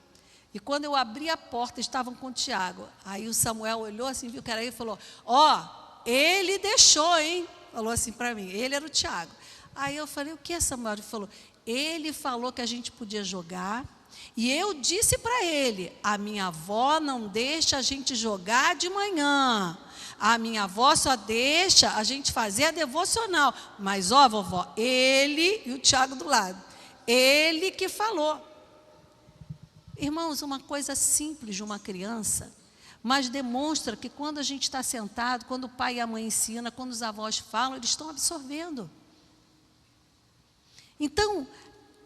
E quando eu abri a porta, estavam com o Tiago. Aí o Samuel olhou assim, viu que era ele e falou, ele deixou, hein? Falou assim para mim, ele era o Tiago. Aí eu falei, o que, Samuel? Ele falou, ele falou que a gente podia jogar, e eu disse para ele, a minha avó não deixa a gente jogar de manhã, a minha avó só deixa a gente fazer a devocional, mas vovó, ele, e o Tiago do lado, ele que falou. Irmãos, uma coisa simples de uma criança, mas demonstra que quando a gente está sentado, quando o pai e a mãe ensinam, quando os avós falam, eles estão absorvendo. Então,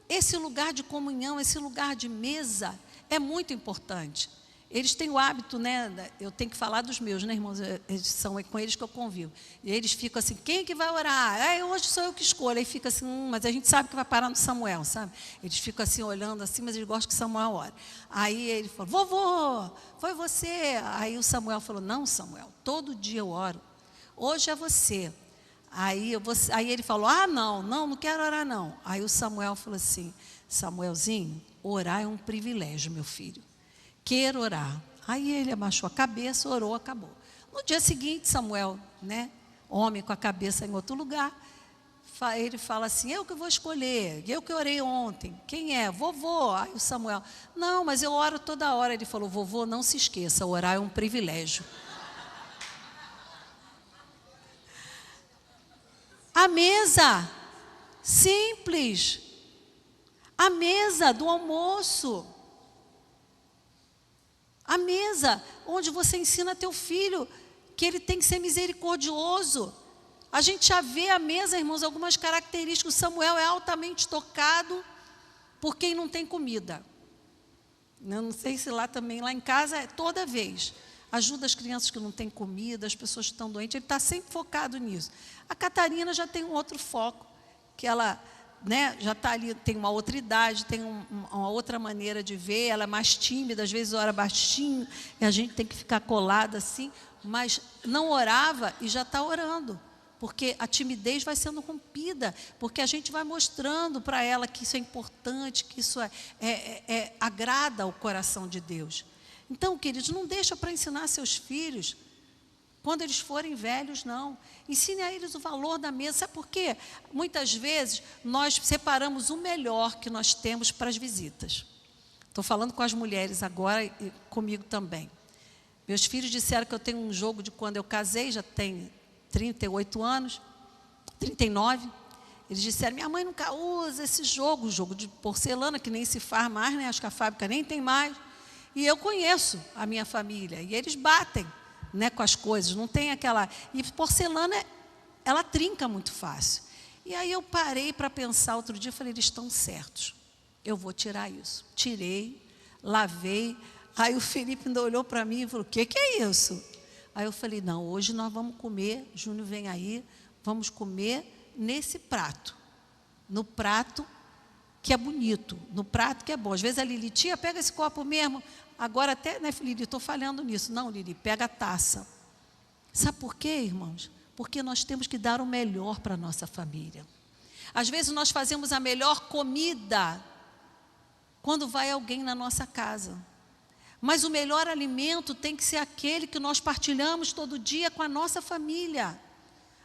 esse lugar de comunhão, esse lugar de mesa, é muito importante. Eles têm o hábito, né? Eu tenho que falar dos meus, né, irmãos? São com eles que eu convivo. E eles ficam assim, quem que vai orar? Hoje sou eu que escolho. Aí fica assim, mas a gente sabe que vai parar no Samuel, sabe? Eles ficam assim, olhando assim, mas eles gostam que Samuel ore. Aí ele falou, vovô, foi você. Aí o Samuel falou, não, Samuel, todo dia eu oro. Hoje é você. Aí ele falou, não quero orar não. Aí o Samuel falou assim, Samuelzinho, orar é um privilégio, meu filho. Quero orar. Aí ele abaixou a cabeça, orou, acabou. No dia seguinte, Samuel, né, homem com a cabeça em outro lugar, ele fala assim, eu que vou escolher, eu que orei ontem. Quem é? Vovô. Aí o Samuel, não, mas eu oro toda hora. Ele falou, vovô, não se esqueça, orar é um privilégio. A mesa, simples. A mesa do almoço. A mesa onde você ensina teu filho que ele tem que ser misericordioso. A gente já vê a mesa, irmãos, algumas características. O Samuel é altamente tocado por quem não tem comida. Eu não sei se lá também, lá em casa, toda vez. Ajuda as crianças que não têm comida, as pessoas que estão doentes. Ele está sempre focado nisso. A Catarina já tem um outro foco, que ela, né, já está ali, tem uma outra idade, tem uma outra maneira de ver, ela é mais tímida, às vezes ora baixinho, e a gente tem que ficar colada assim, mas não orava e já está orando. Porque a timidez vai sendo rompida, porque a gente vai mostrando para ela que isso é importante, que isso agrada ao coração de Deus. Então, queridos, não deixa para ensinar seus filhos, quando eles forem velhos, não. Ensine a eles o valor da mesa. Sabe por quê? Muitas vezes, nós separamos o melhor que nós temos para as visitas. Estou falando com as mulheres agora e comigo também. Meus filhos disseram que eu tenho um jogo de quando eu casei, já tem 38 anos, 39. Eles disseram, minha mãe nunca usa esse jogo de porcelana, que nem se faz mais, né? Acho que a fábrica nem tem mais. E eu conheço a minha família, e eles batem, né, com as coisas, não tem aquela... E porcelana, ela trinca muito fácil. E aí eu parei para pensar outro dia, falei, eles estão certos, eu vou tirar isso. Tirei, lavei, aí o Felipe ainda olhou para mim e falou, o que é isso? Aí eu falei, não, hoje nós vamos comer, Júnior vem aí, vamos comer nesse prato. No prato que é bonito, no prato que é bom. Às vezes a Lili, tia, pega esse copo mesmo. Agora até, né, Lili, estou falhando nisso. Não, Lili, pega a taça. Sabe por quê, irmãos? Porque nós temos que dar o melhor para a nossa família. Às vezes nós fazemos a melhor comida quando vai alguém na nossa casa. Mas o melhor alimento tem que ser aquele que nós partilhamos todo dia com a nossa família.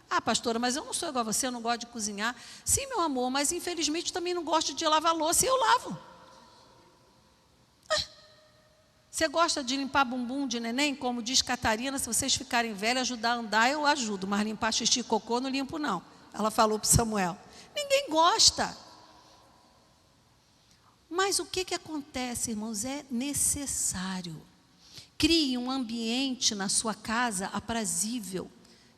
Ah, pastora, mas eu não sou igual a você, eu não gosto de cozinhar. Sim, meu amor, mas infelizmente também não gosto de lavar louça e eu lavo. Você gosta de limpar bumbum de neném? Como diz Catarina, se vocês ficarem velhos, ajudar a andar, eu ajudo. Mas limpar xixi e cocô, não limpo não. Ela falou para o Samuel. Ninguém gosta. Mas o que acontece, irmãos? É necessário. Crie um ambiente na sua casa aprazível.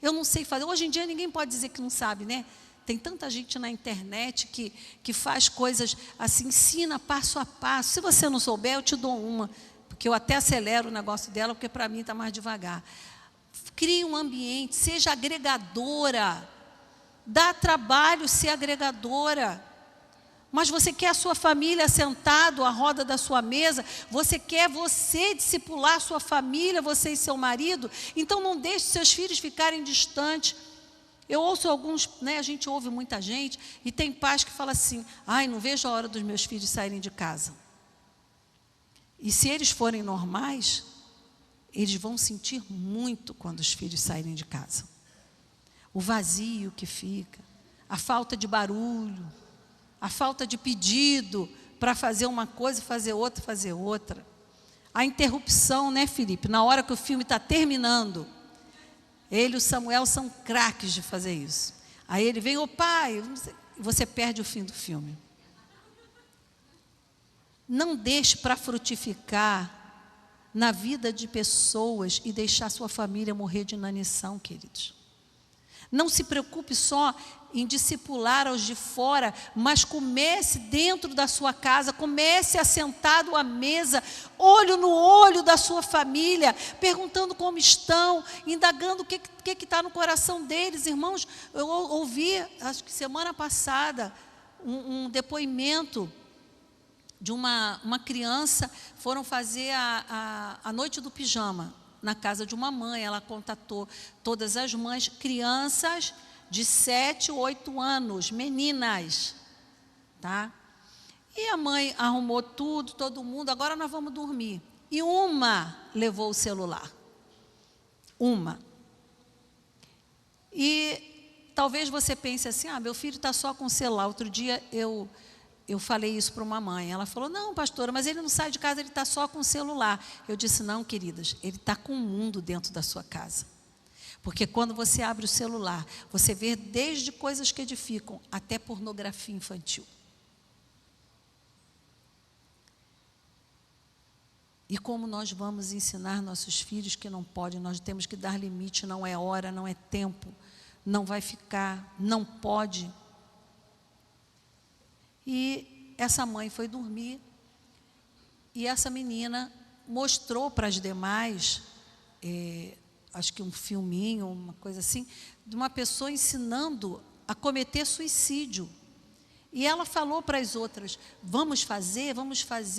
Eu não sei fazer. Hoje em dia ninguém pode dizer que não sabe, né? Tem tanta gente na internet que faz coisas assim, ensina passo a passo. Se você não souber, eu te dou uma. Porque eu até acelero o negócio dela, porque para mim está mais devagar. Crie um ambiente, seja agregadora. Dá trabalho ser agregadora. Mas você quer a sua família sentado à roda da sua mesa, você quer discipular a sua família, você e seu marido, então não deixe seus filhos ficarem distantes. Eu ouço alguns, né, a gente ouve muita gente, e tem pais que falam assim, ai, não vejo a hora dos meus filhos saírem de casa. E se eles forem normais, eles vão sentir muito quando os filhos saírem de casa. O vazio que fica, a falta de barulho, a falta de pedido para fazer uma coisa, fazer outra. A interrupção, né, Felipe? Na hora que o filme está terminando, ele e o Samuel são craques de fazer isso. Aí ele vem, ô pai, você perde o fim do filme. Não deixe para frutificar na vida de pessoas e deixar sua família morrer de inanição, queridos. Não se preocupe só em discipular aos de fora, mas comece dentro da sua casa, comece assentado à mesa, olho no olho da sua família, perguntando como estão, indagando o que está no coração deles. Irmãos, eu ouvi, acho que semana passada, um depoimento de uma criança, foram fazer a noite do pijama na casa de uma mãe. Ela contatou todas as mães, crianças de 7, 8 anos, meninas, tá? E a mãe arrumou tudo, todo mundo, agora nós vamos dormir. E uma levou o celular. Uma. E talvez você pense assim, meu filho está só com o celular. Outro dia eu falei isso para uma mãe. Ela falou, não, pastora, mas ele não sai de casa, ele está só com o celular. Eu disse, não, queridas, ele está com o mundo dentro da sua casa. Porque quando você abre o celular, você vê desde coisas que edificam até pornografia infantil. E como nós vamos ensinar nossos filhos que não pode, nós temos que dar limite, não é hora, não é tempo, não vai ficar, não pode. E essa mãe foi dormir e essa menina mostrou para as demais, acho que um filminho, uma coisa assim, de uma pessoa ensinando a cometer suicídio. E ela falou para as outras, vamos fazer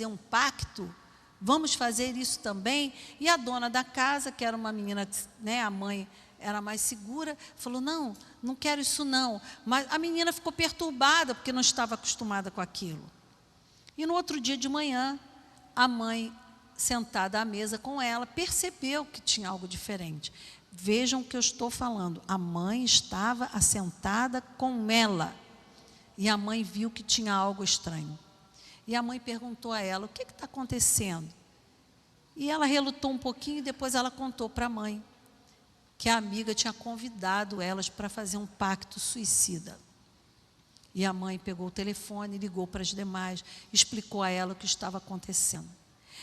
um pacto, vamos fazer isso também. E a dona da casa, que era uma menina, né, a mãe era mais segura, falou, não, não quero isso não. Mas a menina ficou perturbada, porque não estava acostumada com aquilo. E no outro dia de manhã, a mãe, sentada à mesa com ela, percebeu que tinha algo diferente. Vejam o que eu estou falando. A mãe estava assentada com ela. E a mãe viu que tinha algo estranho. E a mãe perguntou a ela, o que está acontecendo? E ela relutou um pouquinho e depois ela contou para a mãe que a amiga tinha convidado elas para fazer um pacto suicida. E a mãe pegou o telefone, ligou para as demais, explicou a ela o que estava acontecendo.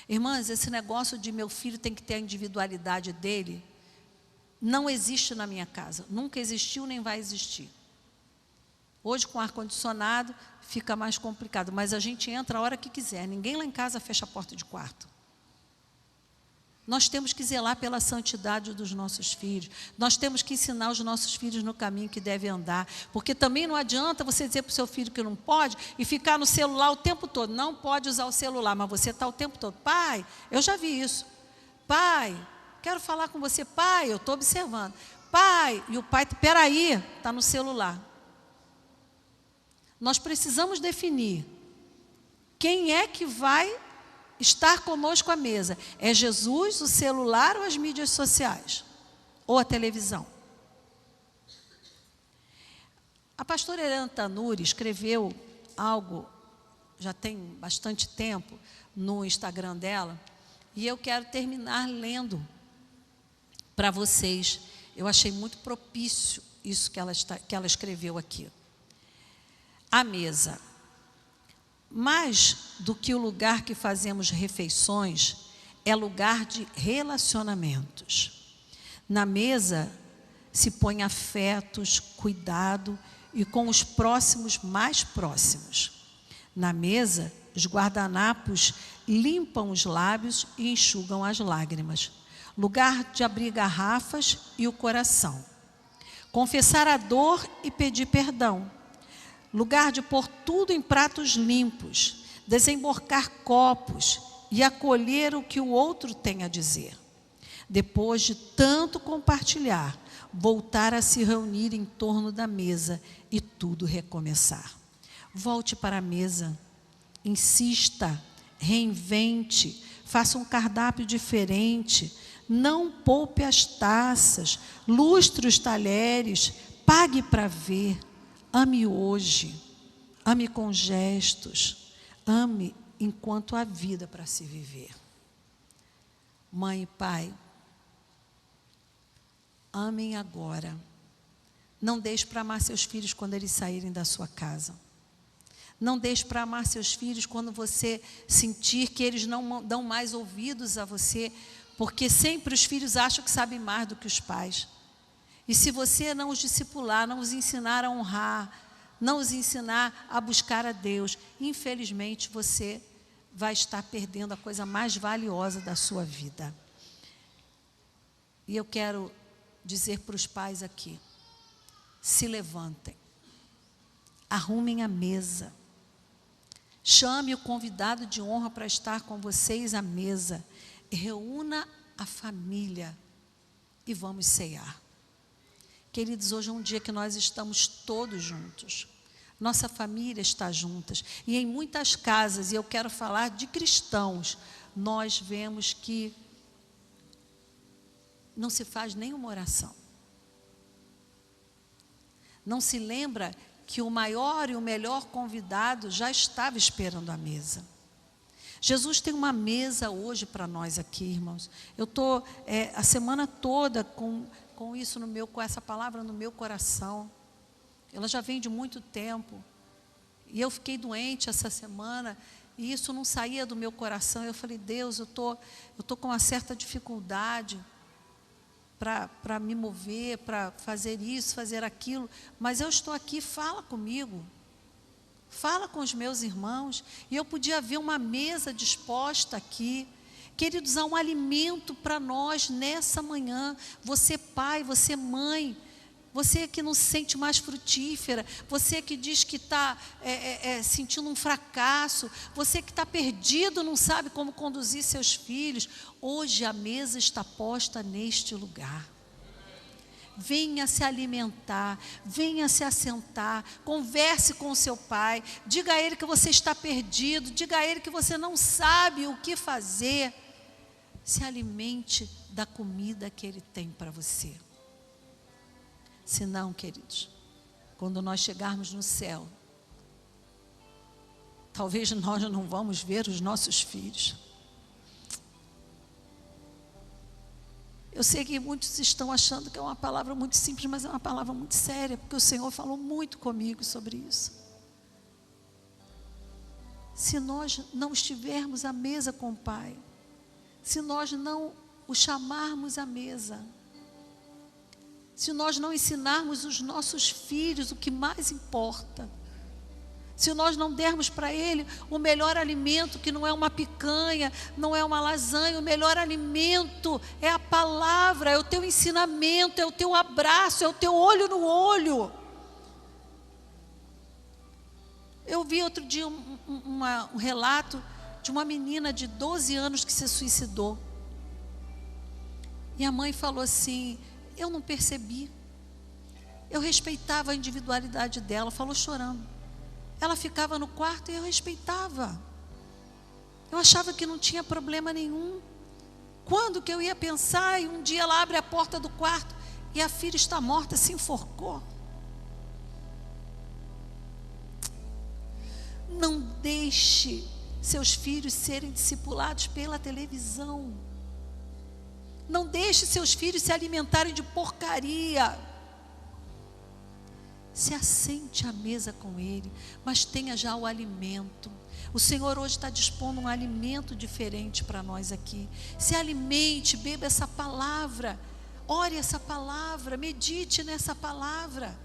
Irmãs, esse negócio de meu filho tem que ter a individualidade dele, não existe na minha casa, nunca existiu nem vai existir. Hoje com ar-condicionado fica mais complicado, mas a gente entra a hora que quiser, ninguém lá em casa fecha a porta de quarto. Nós temos que zelar pela santidade dos nossos filhos. Nós temos que ensinar os nossos filhos no caminho que devem andar. Porque também não adianta você dizer para o seu filho que não pode e ficar no celular o tempo todo. Não pode usar o celular, mas você está o tempo todo. Pai, eu já vi isso. Pai, quero falar com você. Pai, eu estou observando. Pai, e o pai, peraí, está no celular. Nós precisamos definir quem é que vai estar conosco à mesa. É Jesus, o celular ou as mídias sociais? Ou a televisão? A pastora Helena Tanuri escreveu algo, já tem bastante tempo, no Instagram dela, e eu quero terminar lendo para vocês. Eu achei muito propício isso que ela escreveu aqui. A mesa. Mais do que o lugar que fazemos refeições, é lugar de relacionamentos. Na mesa se põe afetos, cuidado e com os próximos mais próximos. Na mesa, os guardanapos limpam os lábios e enxugam as lágrimas. Lugar de abrir garrafas e o coração. Confessar a dor e pedir perdão. Lugar de pôr tudo em pratos limpos, desemborcar copos e acolher o que o outro tem a dizer. Depois de tanto compartilhar, voltar a se reunir em torno da mesa e tudo recomeçar. Volte para a mesa, insista, reinvente, faça um cardápio diferente, não poupe as taças, lustre os talheres, pague para ver. Ame hoje, ame com gestos, ame enquanto há vida para se viver. Mãe e pai, amem agora. Não deixe para amar seus filhos quando eles saírem da sua casa. Não deixe para amar seus filhos quando você sentir que eles não dão mais ouvidos a você, porque sempre os filhos acham que sabem mais do que os pais. E se você não os discipular, não os ensinar a honrar, não os ensinar a buscar a Deus, infelizmente você vai estar perdendo a coisa mais valiosa da sua vida. E eu quero dizer para os pais aqui, se levantem, arrumem a mesa, chame o convidado de honra para estar com vocês à mesa, reúna a família e vamos ceiar. Queridos, hoje é um dia que nós estamos todos juntos. Nossa família está juntas. E em muitas casas, e eu quero falar de cristãos, nós vemos que não se faz nenhuma oração. não se lembra que o maior e o melhor convidado já estava esperando à mesa. Jesus tem uma mesa hoje para nós aqui, irmãos. Eu estou a semana toda com isso com essa palavra no meu coração. Ela já vem de muito tempo. E eu fiquei doente essa semana e isso não saía do meu coração. Eu falei, Deus, eu tô com uma certa dificuldade para me mover, para fazer isso, fazer aquilo. Mas eu estou aqui, fala comigo. Fala com os meus irmãos. E eu podia ver uma mesa disposta aqui. Queridos, há um alimento para nós nessa manhã. Você pai, você mãe, você que não se sente mais frutífera, você que diz que está sentindo um fracasso, você que está perdido, não sabe como conduzir seus filhos. Hoje a mesa está posta neste lugar. Venha se alimentar, venha se assentar, converse com o seu pai, diga a ele que você está perdido, diga a ele que você não sabe o que fazer. Se alimente da comida que ele tem para você. Senão, queridos, quando nós chegarmos no céu, talvez nós não vamos ver os nossos filhos. Eu sei que muitos estão achando que é uma palavra muito simples, mas é uma palavra muito séria, porque o Senhor falou muito comigo sobre isso. Se nós não estivermos à mesa com o Pai, se nós não o chamarmos à mesa, se nós não ensinarmos os nossos filhos o que mais importa, se nós não dermos para ele o melhor alimento, que não é uma picanha, não é uma lasanha, o melhor alimento é a palavra, é o teu ensinamento, é o teu abraço, é o teu olho no olho. Eu vi outro dia um relato de uma menina de 12 anos que se suicidou. E a mãe falou assim, eu não percebi, eu respeitava a individualidade dela, falou chorando. Ela ficava no quarto e eu respeitava. Eu achava que não tinha problema nenhum. Quando que eu ia pensar, e um dia ela abre a porta do quarto e a filha está morta, se enforcou. Não deixe seus filhos serem discipulados pela televisão. Não deixe seus filhos se alimentarem de porcaria. Se assente à mesa com ele, mas tenha já o alimento. O Senhor hoje está dispondo um alimento diferente para nós aqui. Se alimente, beba essa palavra, ore essa palavra, medite nessa palavra.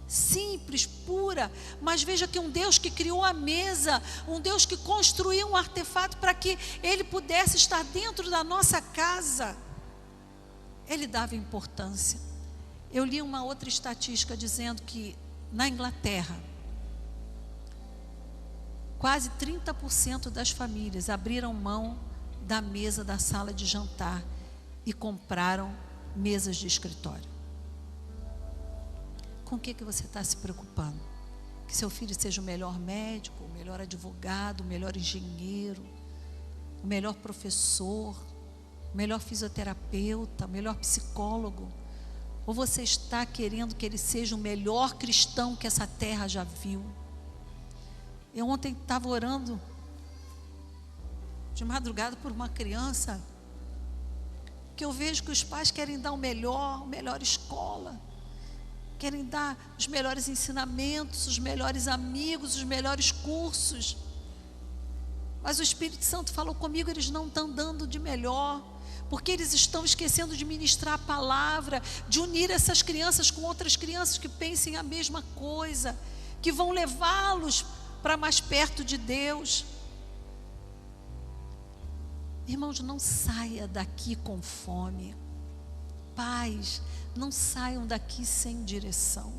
Simples, pura, mas veja que um Deus que criou a mesa, um Deus que construiu um artefato para que ele pudesse estar dentro da nossa casa, ele dava importância. Eu li uma outra estatística dizendo que na Inglaterra, quase 30% das famílias abriram mão da mesa da sala de jantar e compraram mesas de escritório. Com o que você está se preocupando? Que seu filho seja o melhor médico, o melhor advogado, o melhor engenheiro, o melhor professor, o melhor fisioterapeuta, o melhor psicólogo? Ou você está querendo que ele seja o melhor cristão que essa terra já viu? Eu ontem estava orando de madrugada por uma criança, que eu vejo que os pais querem dar o melhor escola, querem dar os melhores ensinamentos, os melhores amigos, os melhores cursos. Mas o Espírito Santo falou comigo, eles não estão dando de melhor, porque eles estão esquecendo de ministrar a palavra, de unir essas crianças com outras crianças que pensem a mesma coisa, que vão levá-los para mais perto de Deus. Irmãos, não saia daqui com fome. Pais, não saiam daqui sem direção.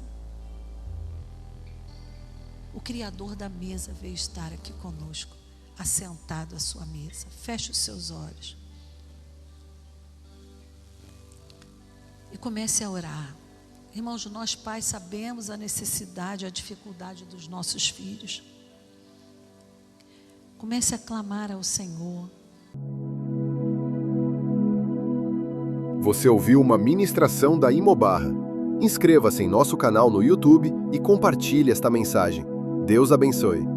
O Criador da mesa veio estar aqui conosco, assentado à sua mesa. Feche os seus olhos e comece a orar. Irmãos, nós pais sabemos a necessidade, a dificuldade dos nossos filhos. Comece a clamar ao Senhor. Você ouviu uma ministração da Imobarra. Inscreva-se em nosso canal no YouTube e compartilhe esta mensagem. Deus abençoe.